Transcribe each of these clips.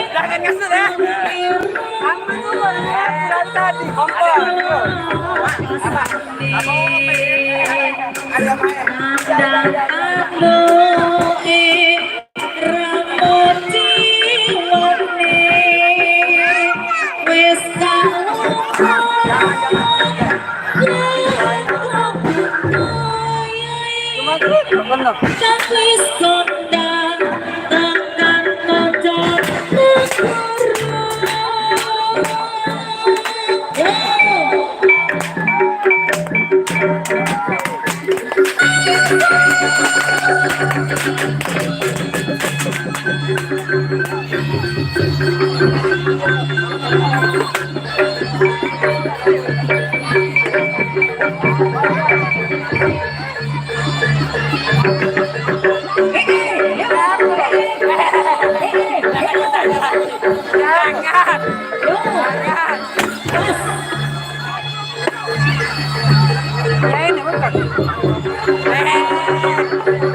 Jangan ngasut ya. Tadi kompor.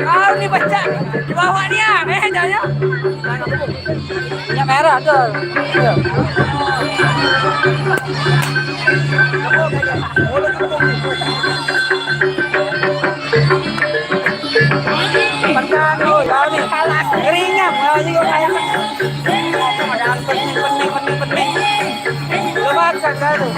Kau nih baca di bawah dia, bedanya. Yang merah tuh. Pertanyaan jauh nih. Ringan, juga kayak. Pening. Lepas kan tuh.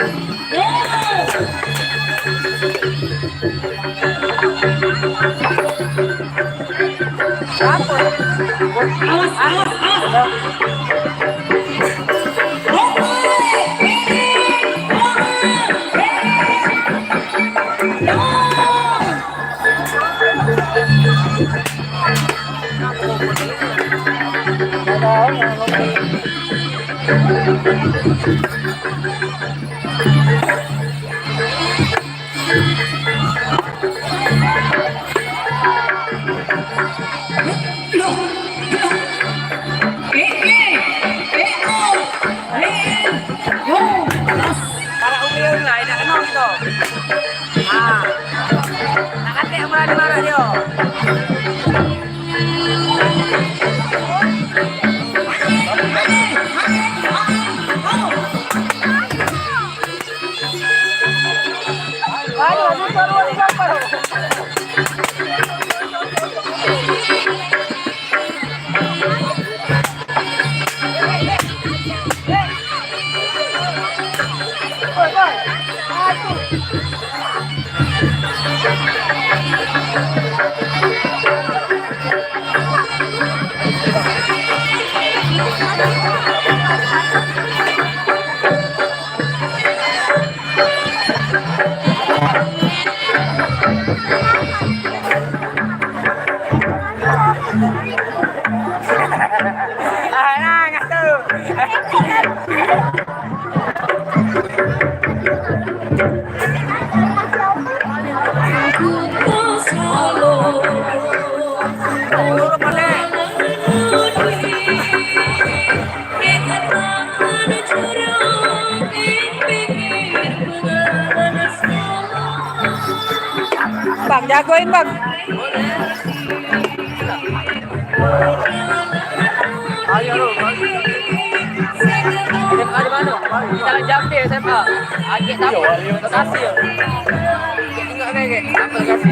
Nah, ngatu. Urut mana? Bang, jagoin bang. Ayo lu. SMA di mana? Di Jalan Jambi SMA. Agak tahu. Bekasi ya. Tinggal kayak apa Bekasi?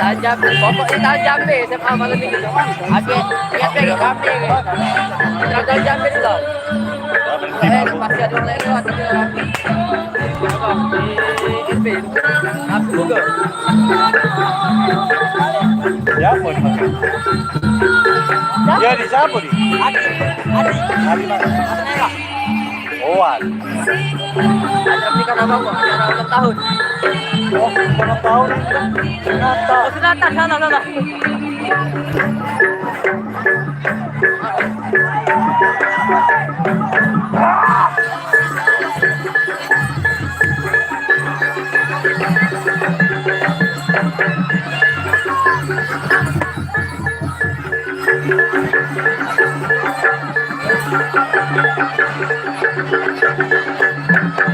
Tajam, pokoknya tajam deh SMA malam ini. Agak lihat kayak kami. Tajam deh itu. Masih ada lagi lewat itu kami. Di SP. Aku juga. Ya, mau dimakan. Ya, di siapa di? Adi Adi mana? merah. Oh, Adi. Ada nikah nama kok, acara ulang tahun. Oh, ulang tahun. Ternyata. Oh, Sunatan, salah.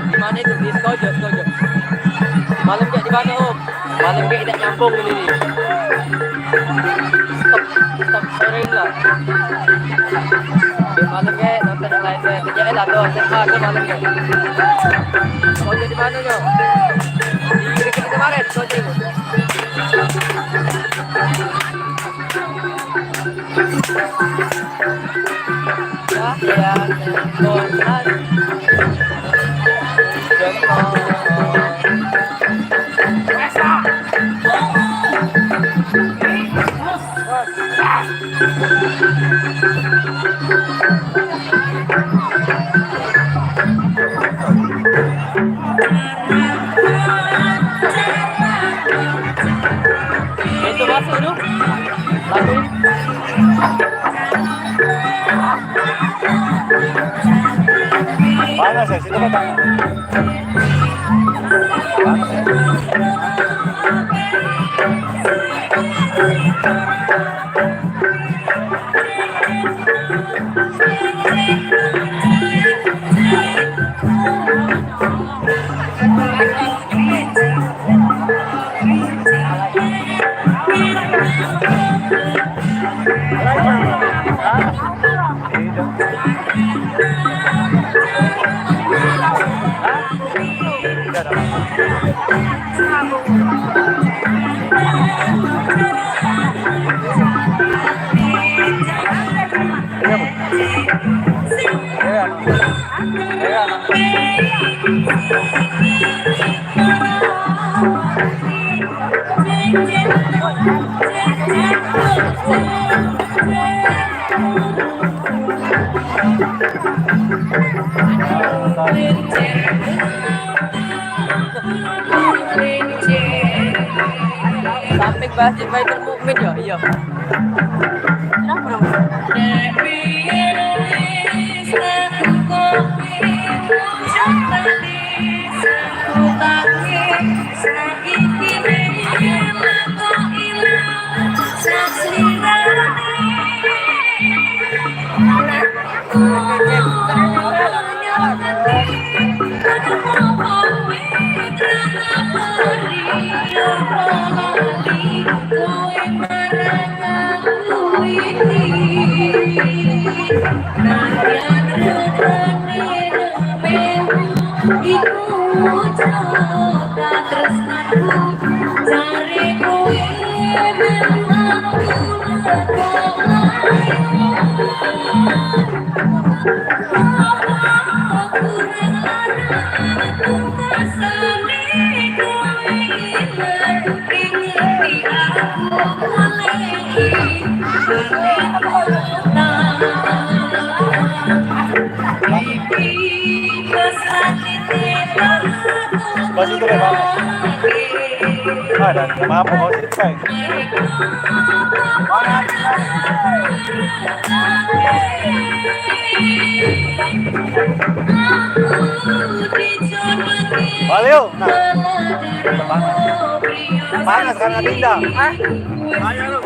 Di mana itu? Di Skojo. Malam kayak di mana Om? Malam kayak tidak nyambung ini nih. Stop sering lah. Di malam kayak nonton yang lain deh. Kerjaan lah tuh, SMA tuh malam kayak. Skojo di mana tuh? Di dekat kemarin Skojo itu. Ya, Tuhan. Itu masuk tu. Lagu ini. Panas ya, situ kan. Panas ya. Samping Masjid Baitul Mukmin ya, iya. Kenapa dong? Aku Basi itu deh, Bang. Ada, maaf, mau cerita. Valeu, panas karena tindak. Ayo.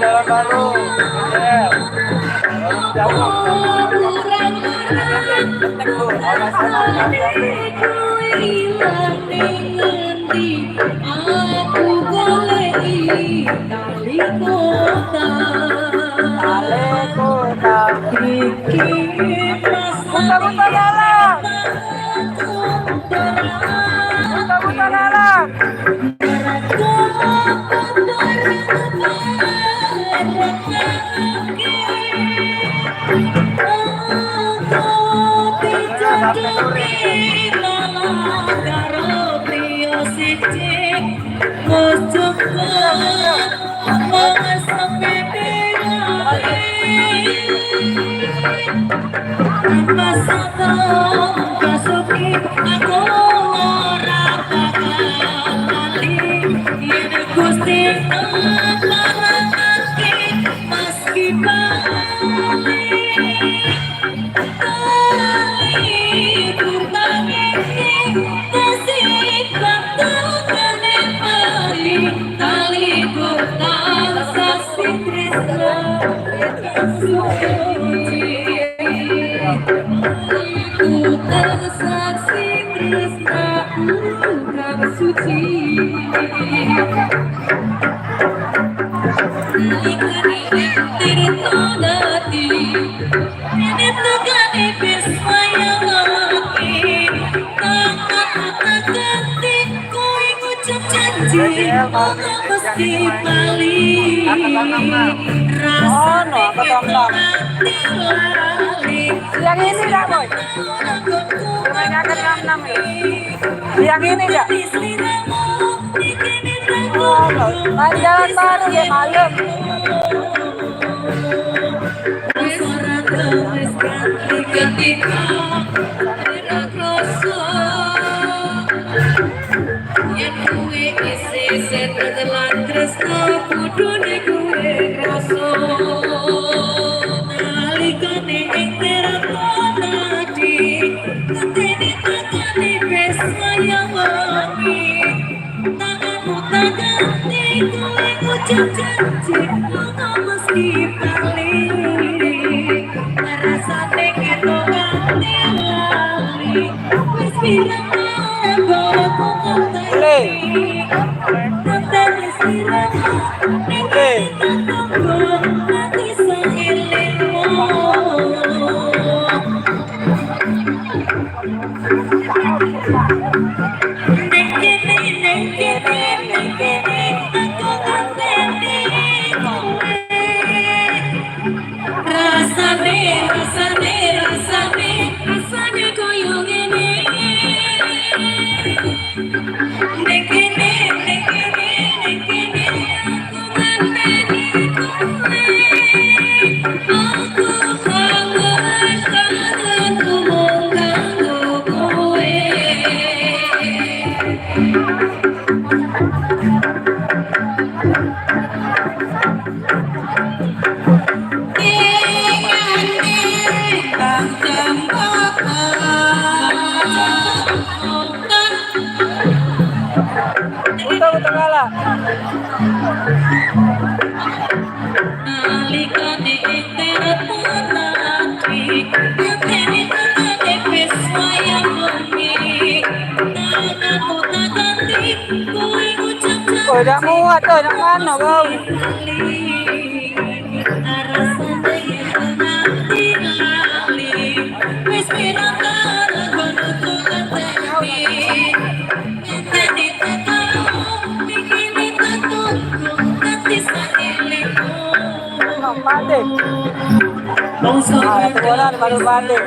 Jalan baru. Yang ini enggak, Boy? Kebanyakan 66 ya? Yang ini enggak? Oh, main jalan baru ya malam. Utang kalah. Oh, dah muat tu nak mana kau? Balik. Teguran baru balik.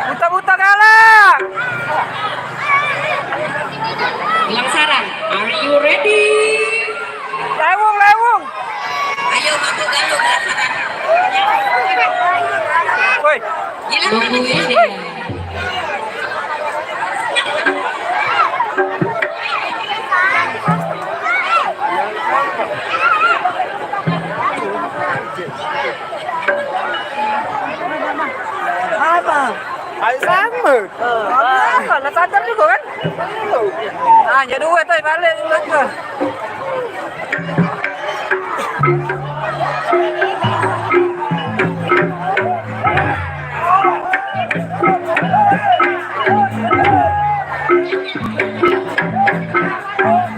Buta-buta kalah. Langsaran, are you ready? Lewung, lewung. Ayo mampu galuk langsaran. Woi, Hilang mana gue? apa? Ayo sama. Apa? Nak sadar juga kan? Ah, jadi duit tu balik dulu ke.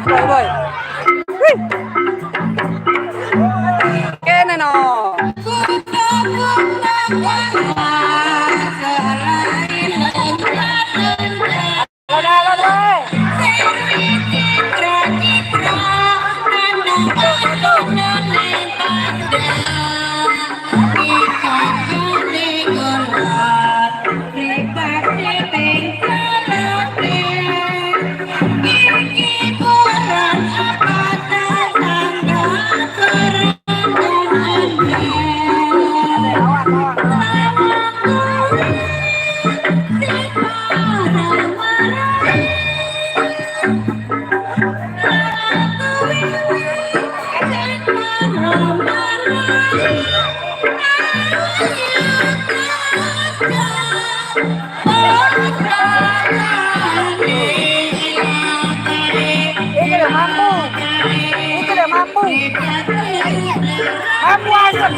Boy, boy. Wih. Kene no. Itu udah mampu. Itu udah mampu. Mampu asem.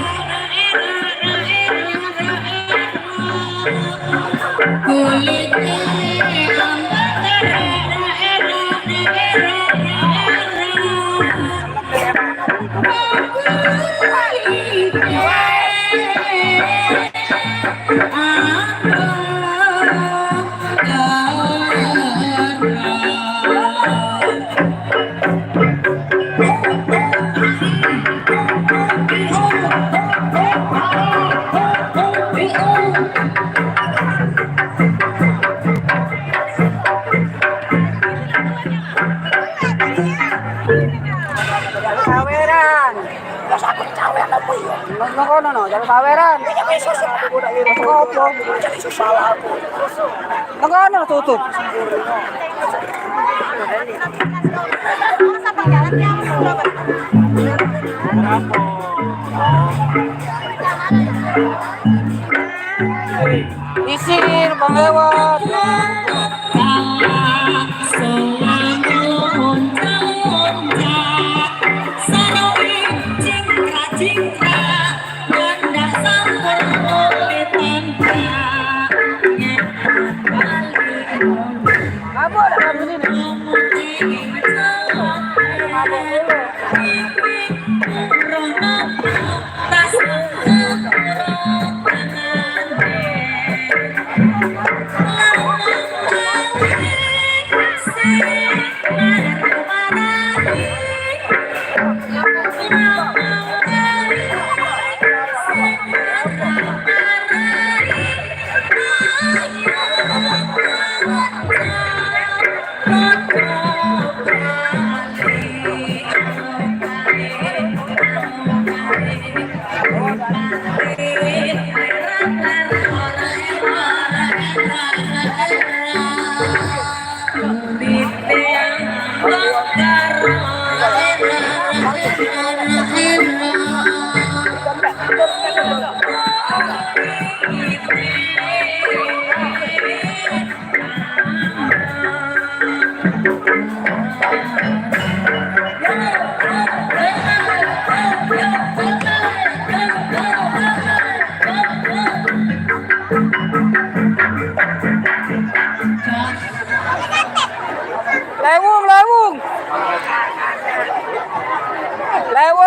Saweran. No, jangan saweran. Opo. Nang tutup. Isir bang lewat. Apa ada kamu ini?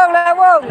Lewung.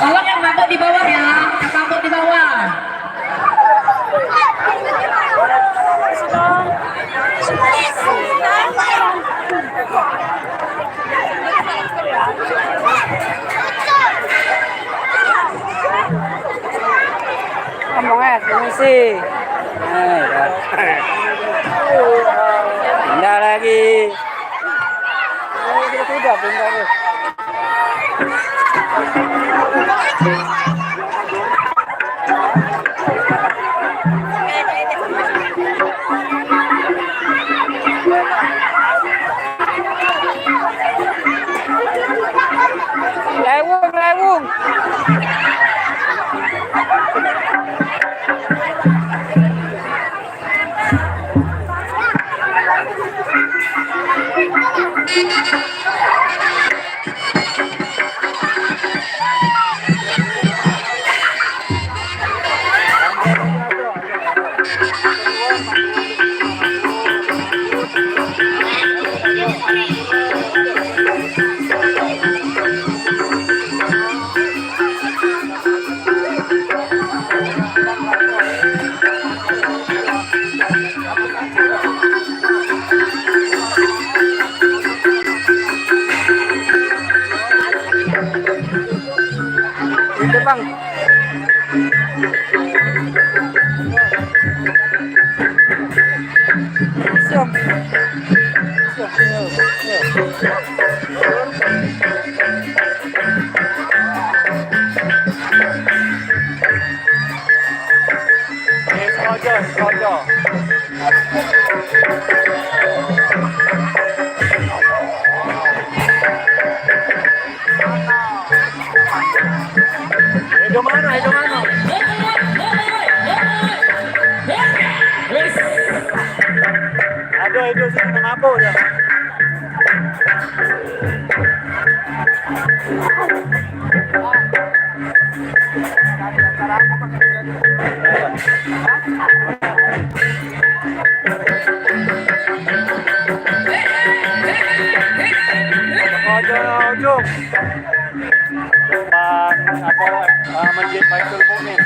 Tolong yang mabuk di bawah ya, yang mabuk di bawah. Ngomongnya permisi. Pindah lagi. Sudah pindah. Lewung. Bang. Siap. Sengaja. Hidup mana? Aduh, itu sih kenapa ya? Ujung. Depan Masjid Baitul Mukmin.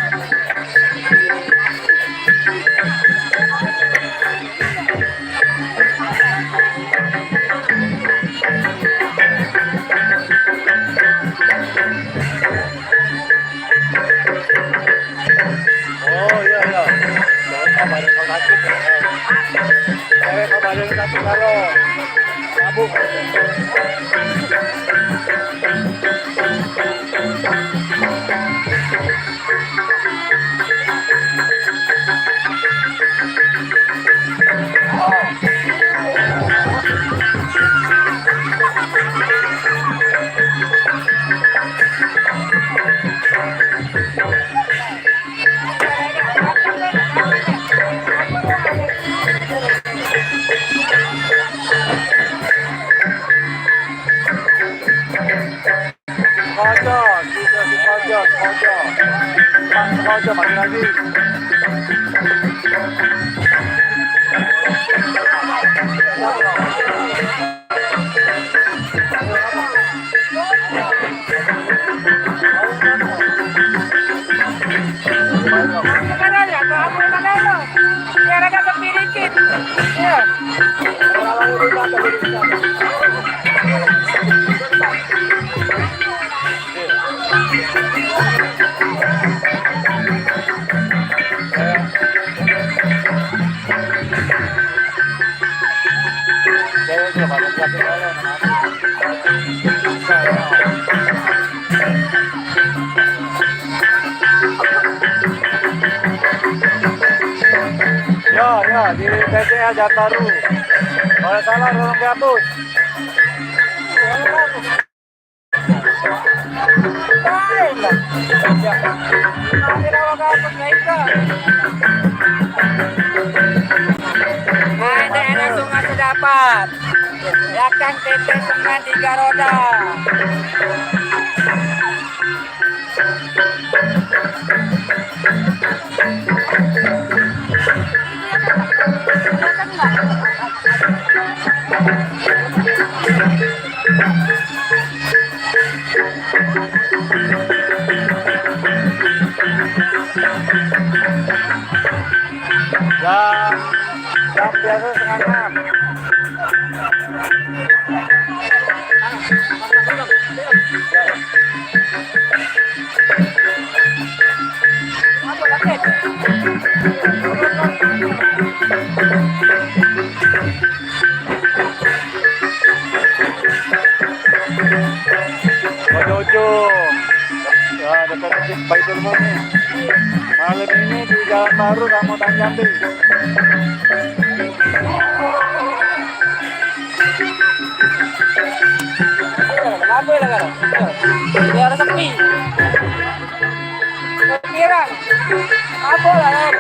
Oh iya. Kabarin kau sakit ya. Kabarin sakit kalau mabuk. Sengaja balik lagi. Ya, di PCL Jataru. Kalau salah orang dihapus. Baiklah. Nanti rawat apa naikkan. Ada langsung ngasih dapat. Belakang TT dengan 3 roda. Jam biasa 5:30. Ujung. Ya, dekat Masjid Baitul Mukmin. Malam ini di Jalan Baru Ramotan Jambi. Kenapa ya kan? Biar sepi. Pikiran. Apa lah kan?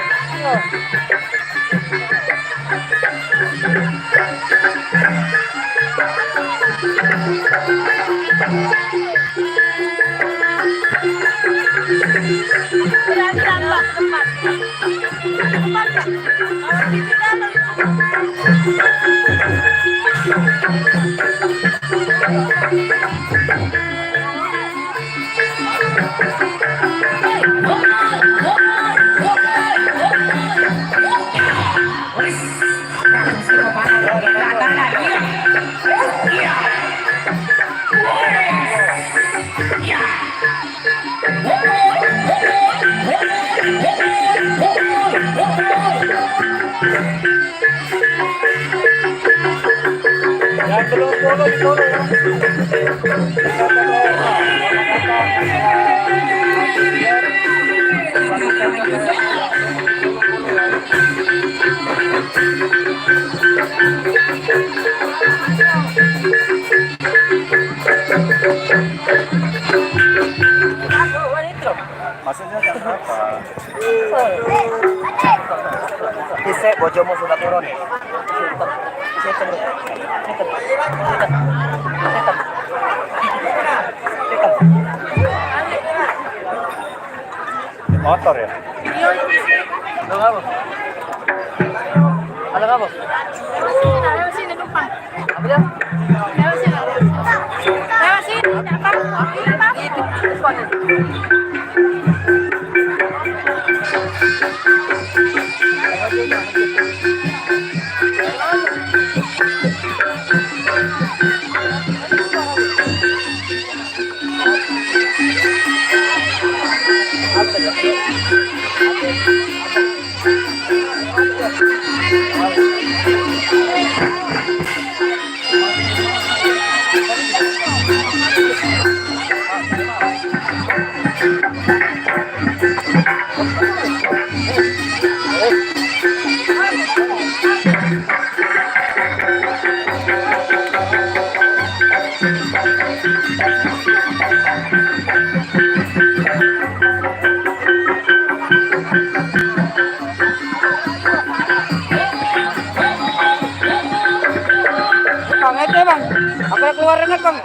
Yeah. Maksudnya jam berapa? Ise, bojomu sudah turun ya? Motor ya? Ano nga po? Ano nga po? Ayaw sini lupa. Apa dia? Ayaw sini. Ayaw sini. Apa? Bang, itu bang. Apa keluar rengat bang?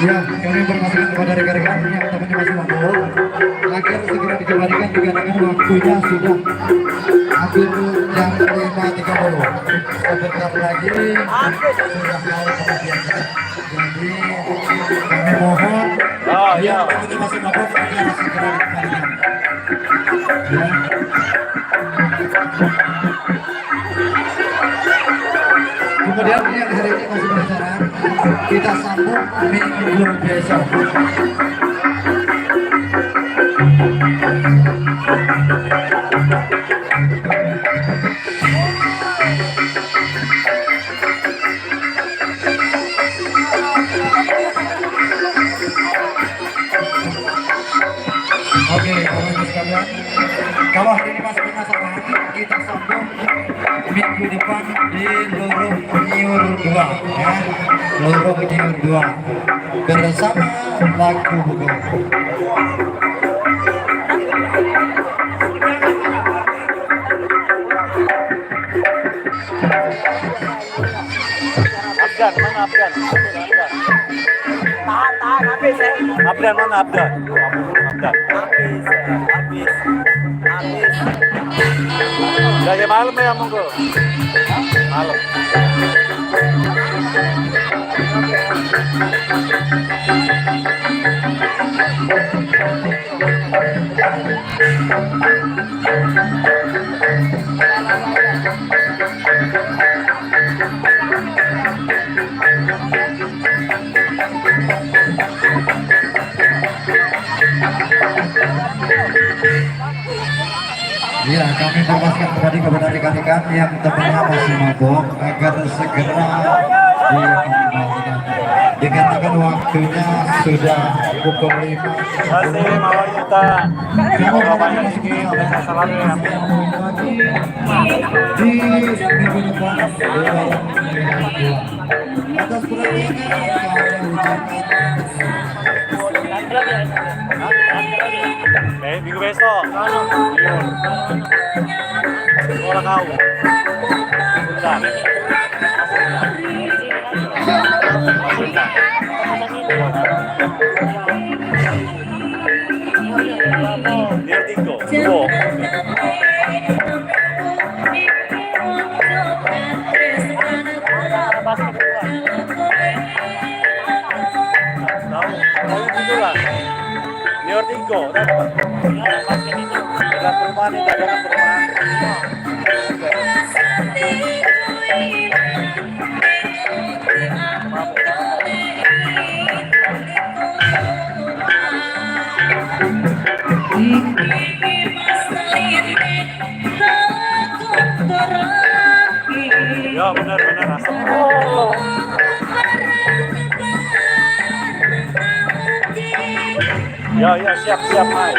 Ya, kami informasikan kepada rekan-rekan yang temannya masih mampu agar segera dikembalikan dikarenakan waktunya sudah hampir jam 5.30. Sebentar lagi sudah mau kemudian. Jadi kami mohon yang temannya masih mampu agar segera dikembalikan. Ya. Kemudian yang hari ini masih berjalan, kita sambung minggu besok. Oke, teman-teman sekalian, kalau hari ini masih penasaran, kita sambung minggu depan di Lorong Niur 2 ya. Lorong Niur 2 bersama lagu Bugo. Afgan, mana Afgan? Tahan, habis ya. Afgan mana Afgan? Afgan. Habis. Udah malam ya monggo. Malam. Ya, kami informasikan kembali kepada rekan-rekan yang temannya masih mabok agar segera dikembalikan. Dikarenakan waktunya sudah pukul 5. Masih mau kita jawabannya ini oleh masalah yang Di minggu depan atas perhatiannya kami ucapkan minggu besok. Orang kau. Bentar. Dia tinggal. Dua. Tahu itu lah. Dia tinggal. Ada perumahan itu ada perumahan. Ya benar asap. Ya siap Mai.